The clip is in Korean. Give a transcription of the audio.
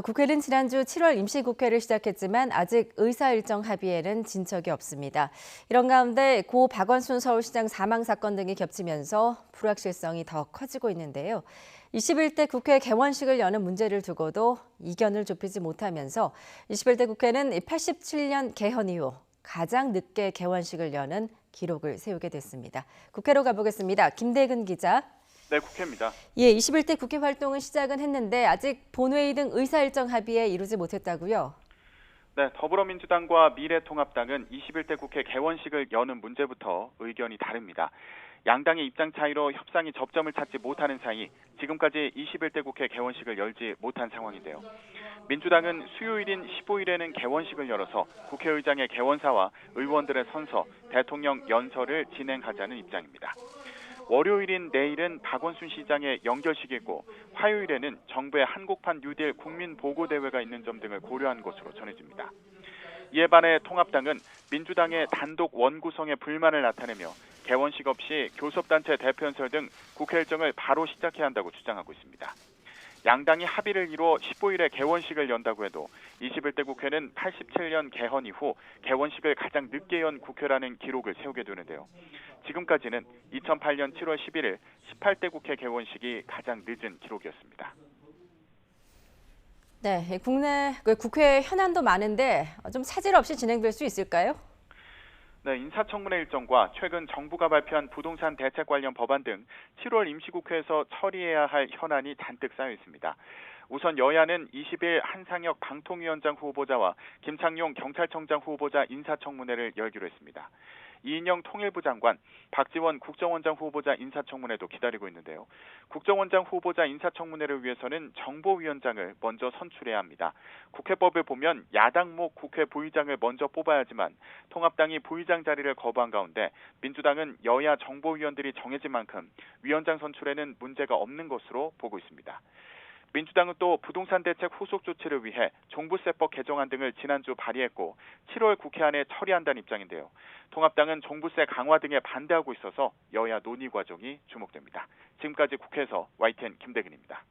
국회는 지난주 7월 임시국회를 시작했지만 아직 의사일정 합의에는 진 적이 없습니다. 이런 가운데 고 박원순 서울시장 사망 사건 등이 겹치면서 불확실성이 더 커지고 있는데요. 21대 국회 개원식을 여는 문제를 두고도 이견을 좁히지 못하면서 21대 국회는 87년 개헌 이후 가장 늦게 개원식을 여는 기록을 세우게 됐습니다. 국회로 가보겠습니다. 김대근 기자. 네, 국회입니다. 예, 21대 국회 활동은 시작은 했는데 아직 본회의 등 의사일정 합의에 이루지 못했다고요? 네, 더불어민주당과 미래통합당은 21대 국회 개원식을 여는 문제부터 의견이 다릅니다. 양당의 입장 차이로 협상이 접점을 찾지 못하는 사이 지금까지 21대 국회 개원식을 열지 못한 상황인데요. 민주당은 수요일인 15일에는 개원식을 열어서 국회의장의 개원사와 의원들의 선서, 대통령 연설을 진행하자는 입장입니다. 월요일인 내일은 박원순 시장의 연결식이고 화요일에는 정부의 한국판 뉴딜 국민보고대회가 있는 점 등을 고려한 것으로 전해집니다. 이에 반해 통합당은 민주당의 단독 원구성에 불만을 나타내며 개원식 없이 교섭단체 대표연설 등 국회 일정을 바로 시작해야 한다고 주장하고 있습니다. 양당이 합의를 이뤄 15일에 개원식을 연다고 해도 21대 국회는 87년 개헌 이후 개원식을 가장 늦게 연 국회라는 기록을 세우게 되는데요. 지금까지는 2008년 7월 11일 18대 국회 개원식이 가장 늦은 기록이었습니다. 네, 국내 국회 현안도 많은데 좀 차질 없이 진행될 수 있을까요? 네, 인사청문회 일정과 최근 정부가 발표한 부동산 대책 관련 법안 등 7월 임시국회에서 처리해야 할 현안이 잔뜩 쌓여 있습니다. 우선 여야는 20일 한상혁 방통위원장 후보자와 김창룡 경찰청장 후보자 인사청문회를 열기로 했습니다. 이인영 통일부 장관, 박지원 국정원장 후보자 인사청문회도 기다리고 있는데요. 국정원장 후보자 인사청문회를 위해서는 정보위원장을 먼저 선출해야 합니다. 국회법을 보면 야당목 국회 부의장을 먼저 뽑아야 하지만 통합당이 부의장 자리를 거부한 가운데 민주당은 여야 정보위원들이 정해진 만큼 위원장 선출에는 문제가 없는 것으로 보고 있습니다. 민주당은 또 부동산 대책 후속 조치를 위해 종부세법 개정안 등을 지난주 발의했고 7월 국회 안에 처리한다는 입장인데요. 통합당은 종부세 강화 등에 반대하고 있어서 여야 논의 과정이 주목됩니다. 지금까지 국회에서 YTN 김대근입니다.